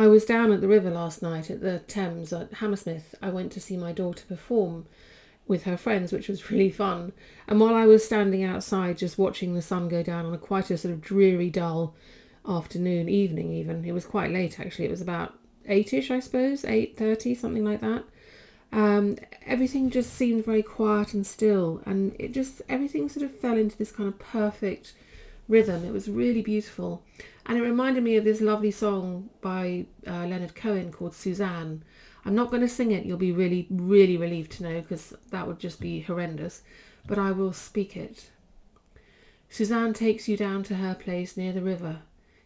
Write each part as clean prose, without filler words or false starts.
I was down at the river last night at the Thames at Hammersmith. I went to see my daughter perform with her friends, which was really fun. And while I was standing outside just watching the sun go down on a quite a sort of dreary, dull afternoon, evening even, it was quite late actually, it was about 8ish, I suppose, 8:30, something like that. Everything just seemed very quiet and still, and everything sort of fell into this kind of perfect rhythm. It was really beautiful, and it reminded me of this lovely song by Leonard Cohen called Suzanne. I'm not going to sing it, you'll be really, really relieved to know, because that would just be horrendous, but I will speak it. Suzanne takes you down to her place near the river.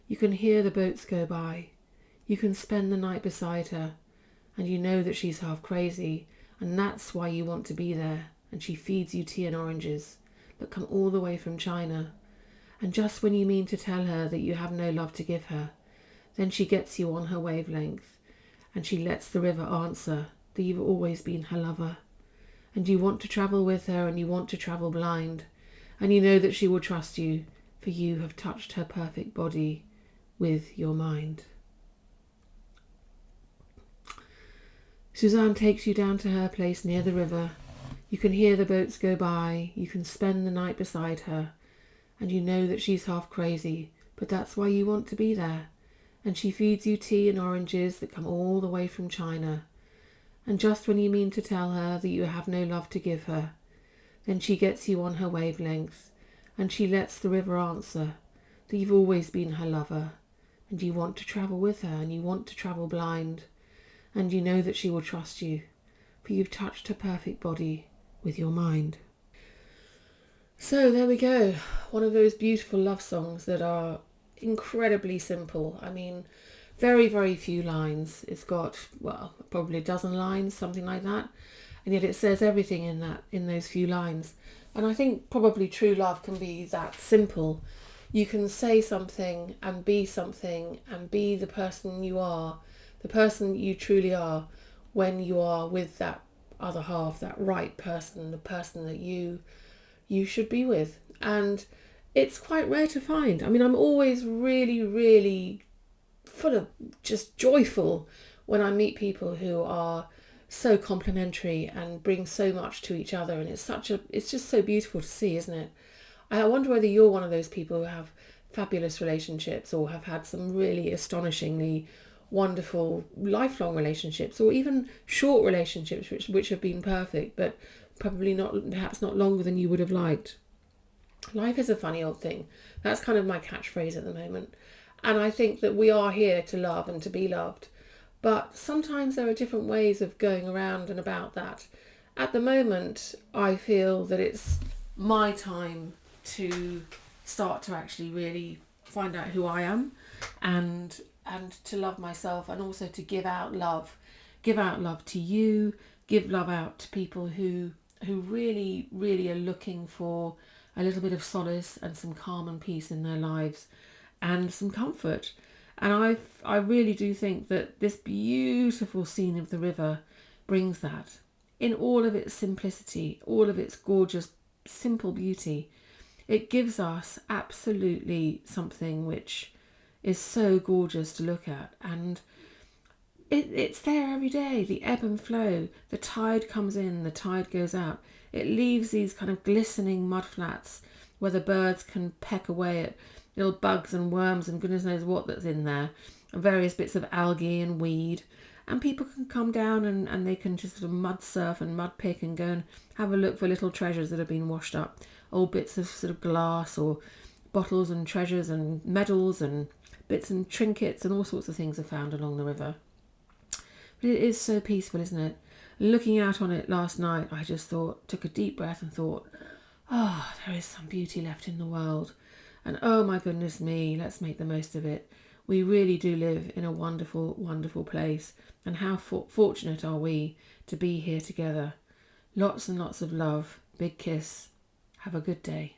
You can hear the boats go by. You can spend the night beside her, and you know that she's half crazy, and that's why you want to be there, and she feeds you tea and oranges that come all the way from China. And just when you mean to tell her that you have no love to give her, then she gets you on her wavelength, and she lets the river answer that you've always been her lover. And you want to travel with her, and you want to travel blind, and you know that she will trust you, for you have touched her perfect body with your mind. Suzanne takes you down to her place near the river. You can hear the boats go by. You can spend the night beside her. And you know that she's half crazy, but that's why you want to be there. And she feeds you tea and oranges that come all the way from China. And just when you mean to tell her that you have no love to give her, then she gets you on her wavelength, and she lets the river answer that you've always been her lover, and you want to travel with her, and you want to travel blind, and you know that she will trust you, for you've touched her perfect body with your mind. So there we go, one of those beautiful love songs that are incredibly simple. I mean, very, very few lines. It's got, well, probably a dozen lines, something like that. And yet it says everything in those few lines. And I think probably true love can be that simple. You can say something and be the person you are, the person you truly are, when you are with that other half, that right person, the person that you should be with. And it's quite rare to find. I mean, I'm always really, really full of just joyful when I meet people who are so complimentary and bring so much to each other, and it's just so beautiful to see, isn't it? I wonder whether you're one of those people who have fabulous relationships, or have had some really astonishingly wonderful lifelong relationships, or even short relationships which have been perfect, but perhaps not longer than you would have liked. Life is a funny old thing. That's kind of my catchphrase at the moment. And I think that we are here to love and to be loved. But sometimes there are different ways of going around and about that. At the moment, I feel that it's my time to start to actually really find out who I am, and to love myself, and also to give out love to you, give love out to people who really, really are looking for a little bit of solace and some calm and peace in their lives, and some comfort. And I really do think that this beautiful scene of the river brings that in all of its simplicity, all of its gorgeous, simple beauty. It gives us absolutely something which is so gorgeous to look at. And it's there every day, the ebb and flow. The tide comes in, the tide goes out. It leaves these kind of glistening mud flats where the birds can peck away at little bugs and worms and goodness knows what that's in there, and various bits of algae and weed. And people can come down and they can just sort of mud surf and mud pick and go and have a look for little treasures that have been washed up. Old bits of sort of glass, or bottles and treasures and medals and bits and trinkets, and all sorts of things are found along the river. But it is so peaceful, isn't it? Looking out on it last night, I just took a deep breath and thought, oh, there is some beauty left in the world. And oh my goodness me, let's make the most of it. We really do live in a wonderful, wonderful place. And how fortunate are we to be here together. Lots and lots of love. Big kiss. Have a good day.